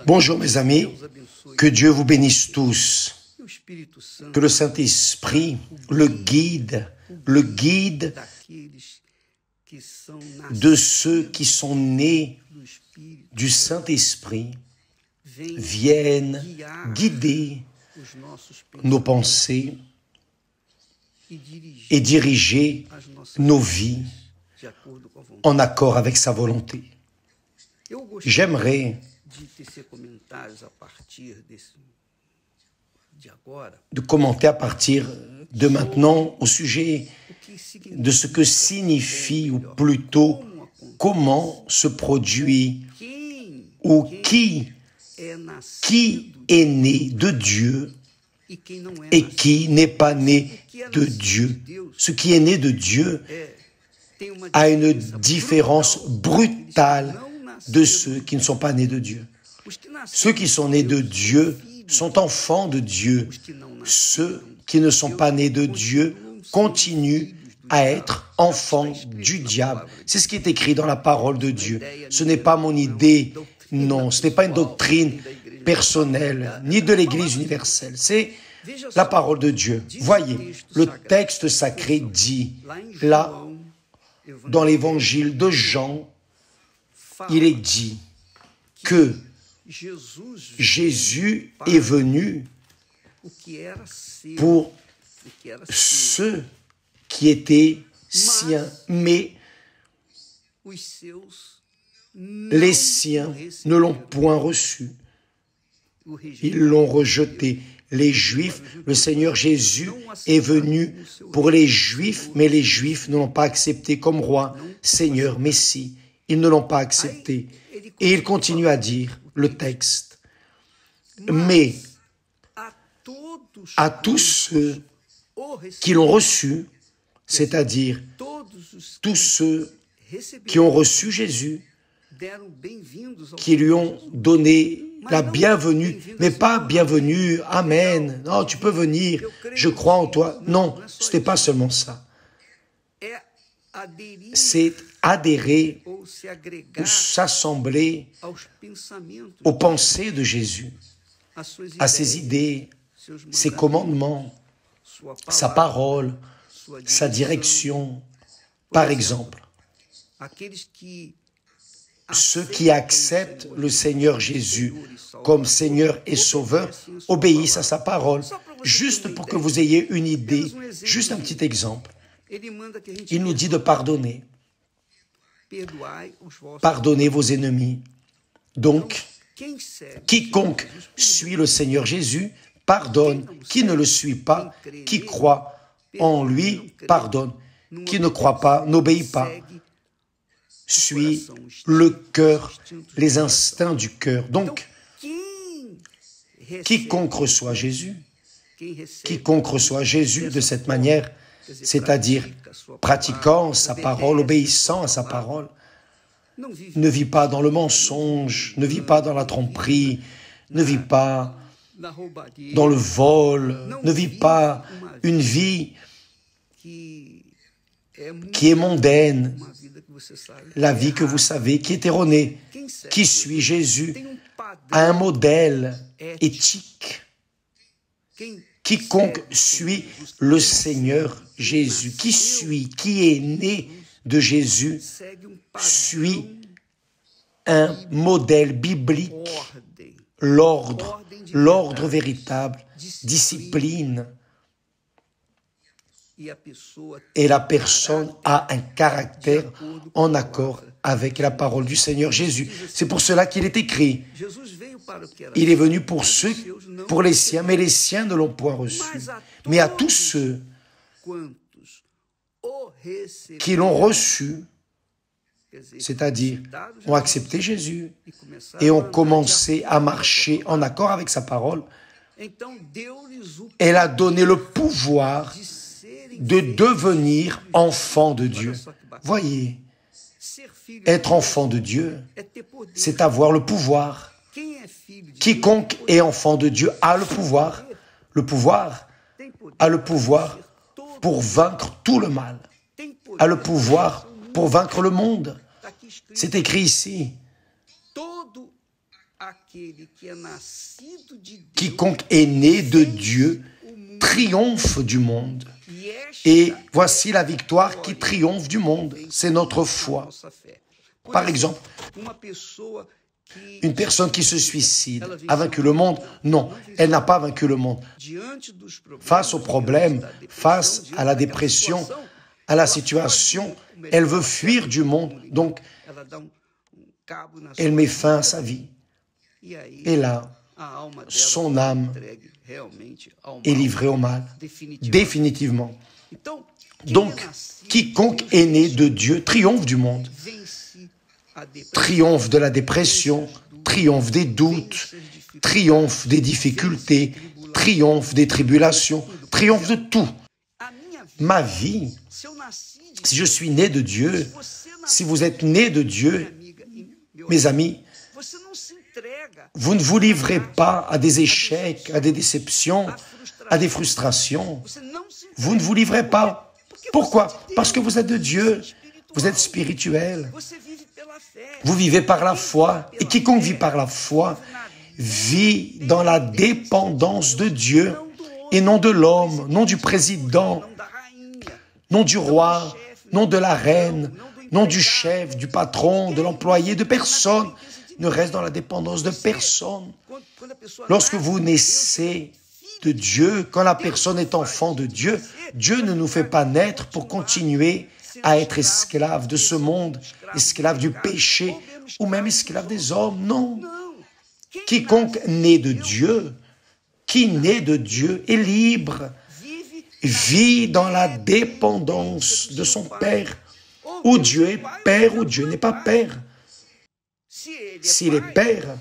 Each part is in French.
Bonjour mes amis, que Dieu vous bénisse tous, que le Saint-Esprit le guide de ceux qui sont nés du Saint-Esprit, viennent guider nos pensées et diriger nos vies en accord avec sa volonté. J'aimerais de commenter à partir de maintenant au sujet de ce que signifie, ou plutôt comment se produit, ou qui est né de Dieu et qui n'est pas né de Dieu. Ce qui est né de Dieu a une différence brutale de ceux qui ne sont pas nés de Dieu. Ceux qui sont nés de Dieu sont enfants de Dieu. Ceux qui ne sont pas nés de Dieu continuent à être enfants du diable. C'est ce qui est écrit dans la parole de Dieu. Ce n'est pas mon idée, non, ce n'est pas une doctrine personnelle, ni de l'Église universelle. C'est la parole de Dieu. Voyez, le texte sacré dit, là, dans l'évangile de Jean, il est dit que Jésus est venu pour ceux qui étaient siens, mais les siens ne l'ont point reçu. Ils l'ont rejeté. Les Juifs, le Seigneur Jésus est venu pour les Juifs, mais les Juifs ne l'ont pas accepté comme roi, Seigneur, Messie. Ils ne l'ont pas accepté. Et il continue à dire, le texte, mais à tous ceux qui l'ont reçu, c'est-à-dire tous ceux qui ont reçu Jésus, qui lui ont donné la bienvenue, mais pas bienvenue, amen, non, tu peux venir, je crois en toi. Non, ce n'est pas seulement ça. C'est adhérer ou s'assembler aux pensées de Jésus, à ses idées, ses commandements, sa parole, sa direction. Par exemple, ceux qui acceptent le Seigneur Jésus comme Seigneur et Sauveur obéissent à sa parole. Juste pour que vous ayez une idée, juste un petit exemple. Il nous dit de pardonner. Pardonnez vos ennemis. Donc, quiconque suit le Seigneur Jésus pardonne. Qui ne le suit pas, qui croit en lui, pardonne. Qui ne croit pas, n'obéit pas. Suit le cœur, les instincts du cœur. Donc, quiconque reçoit Jésus de cette manière, c'est-à-dire pratiquant sa parole, obéissant à sa parole, ne vit pas dans le mensonge, ne vit pas dans la tromperie, ne vit pas dans le vol, ne vit pas une vie qui est mondaine, la vie que vous savez, qui est erronée. Qui suit Jésus a un modèle éthique. Quiconque suit le Seigneur Jésus, qui est né de Jésus, suit un modèle biblique, l'ordre véritable, discipline. Et la personne a un caractère en accord avec la parole du Seigneur Jésus. C'est pour cela qu'il est écrit. Il est venu pour les siens, mais les siens ne l'ont point reçu. Mais à tous ceux qui l'ont reçu, c'est-à-dire ont accepté Jésus et ont commencé à marcher en accord avec sa parole, elle a donné le pouvoir de devenir enfant de Dieu. Voyez, être enfant de Dieu, c'est avoir le pouvoir. Quiconque est enfant de Dieu a le pouvoir. A le pouvoir pour vaincre tout le mal. A le pouvoir pour vaincre le monde. C'est écrit ici. Quiconque est né de Dieu triomphe du monde. Et voici la victoire qui triomphe du monde. C'est notre foi. Par exemple, une personne qui se suicide a vaincu le monde? Non, elle n'a pas vaincu le monde. Face aux problèmes, face à la dépression, à la situation, elle veut fuir du monde. Donc, elle met fin à sa vie. Et là, son âme est livrée au mal, définitivement. Donc, quiconque est né de Dieu triomphe du monde. Triomphe de la dépression, triomphe des doutes, triomphe des difficultés, triomphe des tribulations, triomphe de tout. Ma vie, si je suis né de Dieu, si vous êtes né de Dieu, mes amis, vous ne vous livrez pas à des échecs, à des déceptions, à des frustrations. Vous ne vous livrez pas. Pourquoi? Parce que vous êtes de Dieu, vous êtes spirituel. Vous vivez par la foi, et quiconque vit par la foi vit dans la dépendance de Dieu et non de l'homme, non du président, non du roi, non de la reine, non du chef, du patron, de l'employé, de personne. Ne reste dans la dépendance de personne. Lorsque vous naissez de Dieu, quand la personne est enfant de Dieu, Dieu ne nous fait pas naître pour continuer à être esclave de ce monde, esclave du péché, ou même esclave des hommes. Non. Quiconque naît de Dieu, qui naît de Dieu, est libre, vit dans la dépendance de son Père, où Dieu est Père, où Dieu n'est pas Père. S'il est Père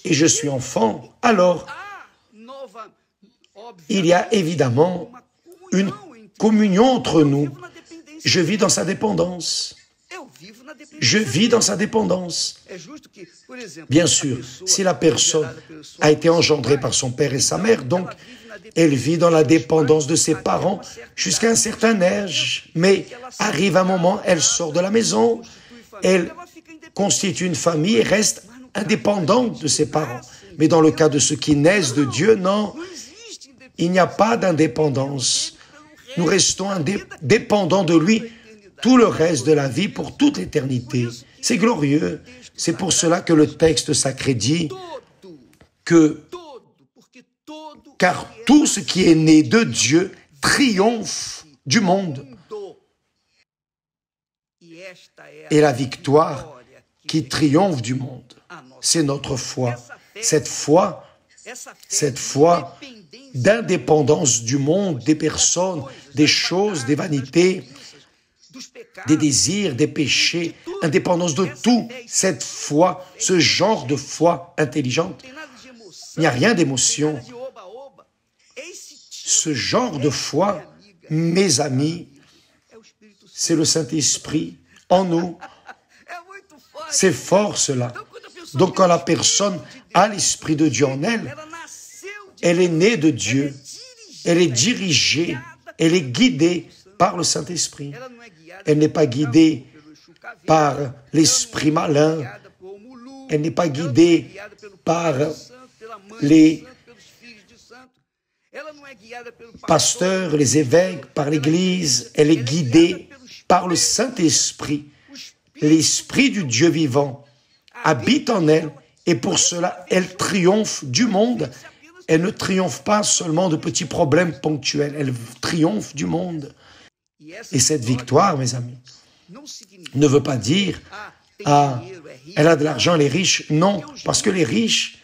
et je suis enfant, alors il y a évidemment une communion entre nous. Je vis dans sa dépendance. Je vis dans sa dépendance. Bien sûr, si la personne a été engendrée par son père et sa mère, donc elle vit dans la dépendance de ses parents jusqu'à un certain âge. Mais arrive un moment, elle sort de la maison, elle constitue une famille et reste indépendante de ses parents. Mais dans le cas de ceux qui naissent de Dieu, non, il n'y a pas d'indépendance. Nous restons dépendants de lui tout le reste de la vie pour toute l'éternité. C'est glorieux. C'est pour cela que le texte sacré dit que car tout ce qui est né de Dieu triomphe du monde. Et la victoire qui triomphe du monde, c'est notre foi. Cette foi d'indépendance du monde, des personnes, des choses, des vanités, des désirs, des péchés, indépendance de tout. Cette foi, ce genre de foi intelligente, il n'y a rien d'émotion. Ce genre de foi, mes amis, c'est le Saint-Esprit en nous. C'est fort cela. Donc quand la personne a l'Esprit de Dieu en elle, elle est née de Dieu, elle est dirigée, elle est guidée par le Saint-Esprit. Elle n'est pas guidée par l'esprit malin, elle n'est pas guidée par les pasteurs, les évêques, par l'Église, elle est guidée par le Saint-Esprit. L'Esprit du Dieu vivant habite en elle et pour cela, elle triomphe du monde. Elle ne triomphe pas seulement de petits problèmes ponctuels, elle triomphe du monde. Et cette victoire, mes amis, ne veut pas dire « Ah, elle a de l'argent, elle est riche ». Non, parce que les riches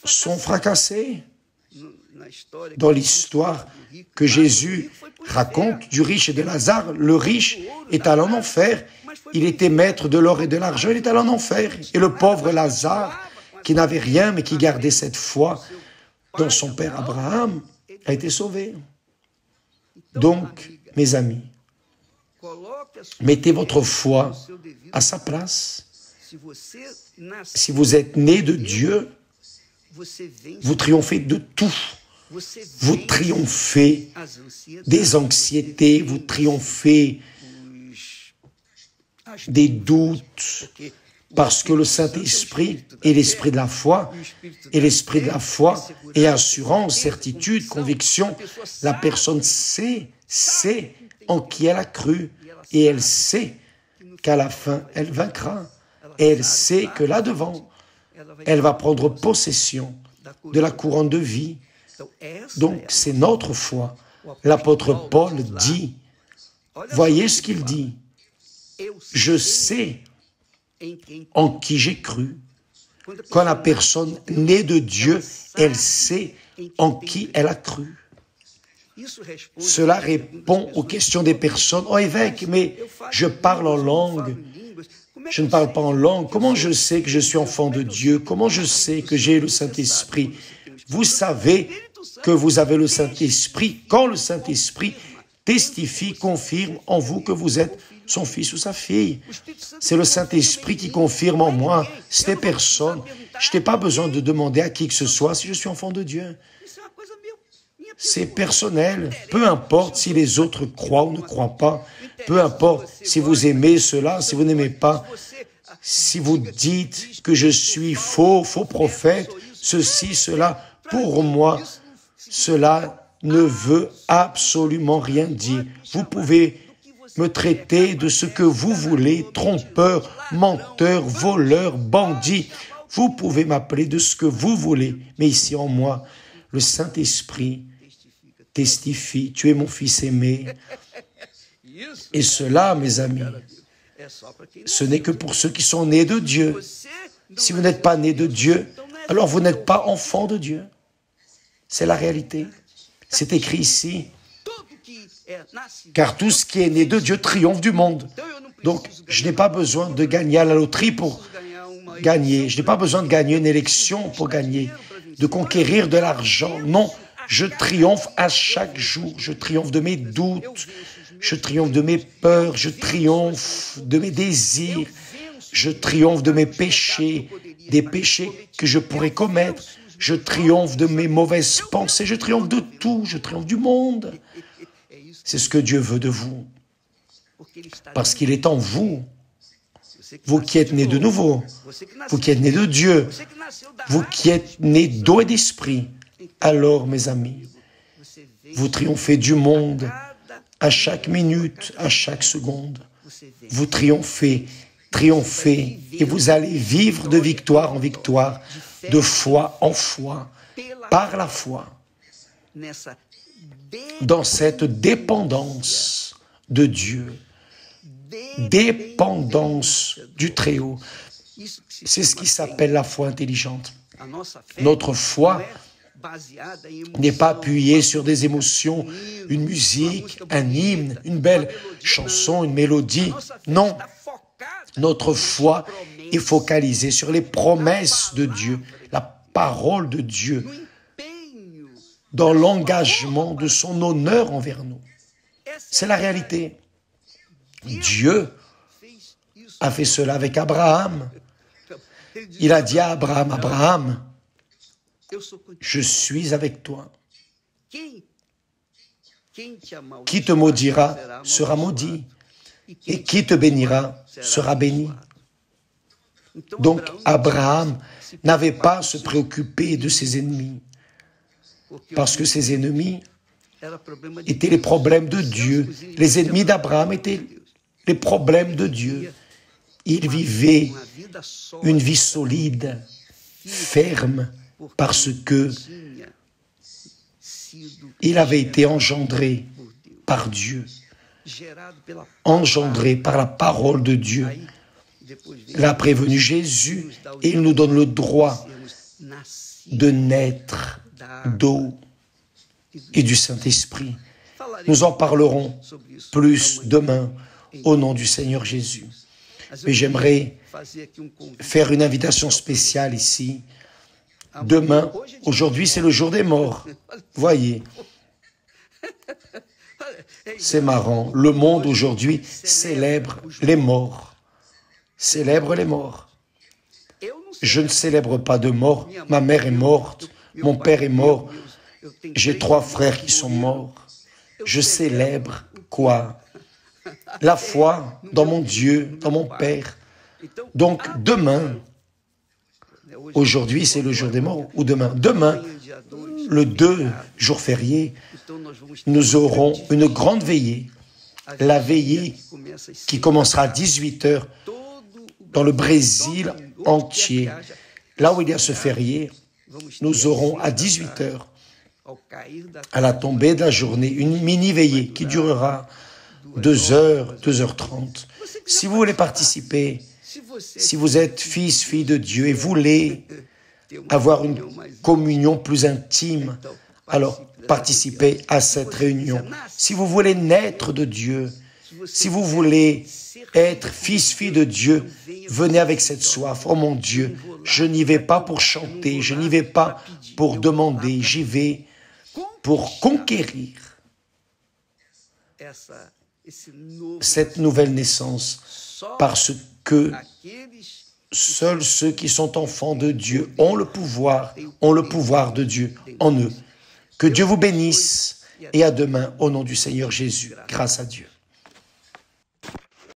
sont fracassés. Dans l'histoire que Jésus raconte du riche et de Lazare, le riche est allé en enfer. Il était maître de l'or et de l'argent, il est allé en enfer. Et le pauvre Lazare, qui n'avait rien, mais qui gardait cette foi dans son père Abraham, a été sauvé. Donc, mes amis, mettez votre foi à sa place. Si vous êtes né de Dieu, vous triomphez de tout. Vous triomphez des anxiétés, vous triomphez des doutes, Parce que le Saint-Esprit est l'esprit de la foi, et l'esprit de la foi est assurance, certitude, conviction. La personne sait en qui elle a cru, et elle sait qu'à la fin, elle vaincra. Et elle sait que là-devant, elle va prendre possession de la couronne de vie. Donc, c'est notre foi. L'apôtre Paul dit, voyez ce qu'il dit, je sais en qui j'ai cru. Quand la personne naît de Dieu, elle sait en qui elle a cru. Cela répond aux questions des personnes. Oh évêque, mais je parle en langue. Je ne parle pas en langue. Comment je sais que je suis enfant de Dieu? Comment je sais que j'ai le Saint-Esprit? Vous savez que vous avez le Saint-Esprit quand le Saint-Esprit testifie, confirme en vous que vous êtes son fils ou sa fille. C'est le Saint-Esprit qui confirme en moi. C'est personne. Je n'ai pas besoin de demander à qui que ce soit si je suis enfant de Dieu. C'est personnel. Peu importe si les autres croient ou ne croient pas. Peu importe si vous aimez cela, si vous n'aimez pas. Si vous dites que je suis faux prophète, ceci, cela, pour moi, cela ne veut absolument rien dire. Vous pouvez me traiter de ce que vous voulez, trompeur, menteur, voleur, bandit. Vous pouvez m'appeler de ce que vous voulez. Mais ici en moi, le Saint-Esprit testifie, tu es mon fils aimé. Et cela, mes amis, ce n'est que pour ceux qui sont nés de Dieu. Si vous n'êtes pas nés de Dieu, alors vous n'êtes pas enfants de Dieu. C'est la réalité. C'est écrit ici. Car tout ce qui est né de Dieu triomphe du monde. Donc, je n'ai pas besoin de gagner à la loterie pour gagner. Je n'ai pas besoin de gagner une élection pour gagner, de conquérir de l'argent. Non, je triomphe à chaque jour. Je triomphe de mes doutes, je triomphe de mes peurs, je triomphe de mes désirs, je triomphe de mes péchés, des péchés que je pourrais commettre. Je triomphe de mes mauvaises pensées, je triomphe de tout, je triomphe du monde. C'est ce que Dieu veut de vous. Parce qu'il est en vous. Vous qui êtes nés de nouveau, vous qui êtes nés de Dieu, vous qui êtes nés d'eau et d'esprit. Alors, mes amis, vous triomphez du monde à chaque minute, à chaque seconde. Vous triomphez, et vous allez vivre de victoire en victoire, de foi en foi, par la foi, dans cette dépendance de Dieu, dépendance du Très-Haut. C'est ce qui s'appelle la foi intelligente. Notre foi n'est pas appuyée sur des émotions, une musique, un hymne, une belle chanson, une mélodie. Non, notre foi est focalisée sur les promesses de Dieu, la parole de Dieu, dans l'engagement de son honneur envers nous. C'est la réalité. Dieu a fait cela avec Abraham. Il a dit à Abraham, Abraham, je suis avec toi. Qui te maudira sera maudit, et qui te bénira sera béni. Donc Abraham n'avait pas à se préoccuper de ses ennemis, parce que ses ennemis étaient les problèmes de Dieu. Les ennemis d'Abraham étaient les problèmes de Dieu. Il vivait une vie solide, ferme, parce que il avait été engendré par Dieu, engendré par la parole de Dieu. Il a prévenu Jésus et il nous donne le droit de naître d'eau et du Saint-Esprit. Nous en parlerons plus demain au nom du Seigneur Jésus. Mais j'aimerais faire une invitation spéciale ici. Demain, aujourd'hui, c'est le jour des morts. Voyez, c'est marrant. Le monde aujourd'hui célèbre les morts. Célèbre les morts. Je ne célèbre pas de mort. Ma mère est morte. Mon père est mort. J'ai 3 frères qui sont morts. Je célèbre quoi? La foi dans mon Dieu, dans mon Père. Donc demain, aujourd'hui c'est le jour des morts, ou demain, le 2, jour férié, nous aurons une grande veillée, la veillée qui commencera à 18h dans le Brésil entier. Là où il y a ce férié, nous aurons à 18h, à la tombée de la journée, une mini-veillée qui durera 2h, 2h30. Si vous voulez participer, si vous êtes fils, fille de Dieu et voulez avoir une communion plus intime, alors participez à cette réunion. Si vous voulez naître de Dieu, si vous voulez être fils, fille de Dieu, venez avec cette soif. Oh mon Dieu, je n'y vais pas pour chanter, je n'y vais pas pour demander, j'y vais pour conquérir cette nouvelle naissance, parce que seuls ceux qui sont enfants de Dieu ont le pouvoir de Dieu en eux. Que Dieu vous bénisse et à demain au nom du Seigneur Jésus. Grâce à Dieu.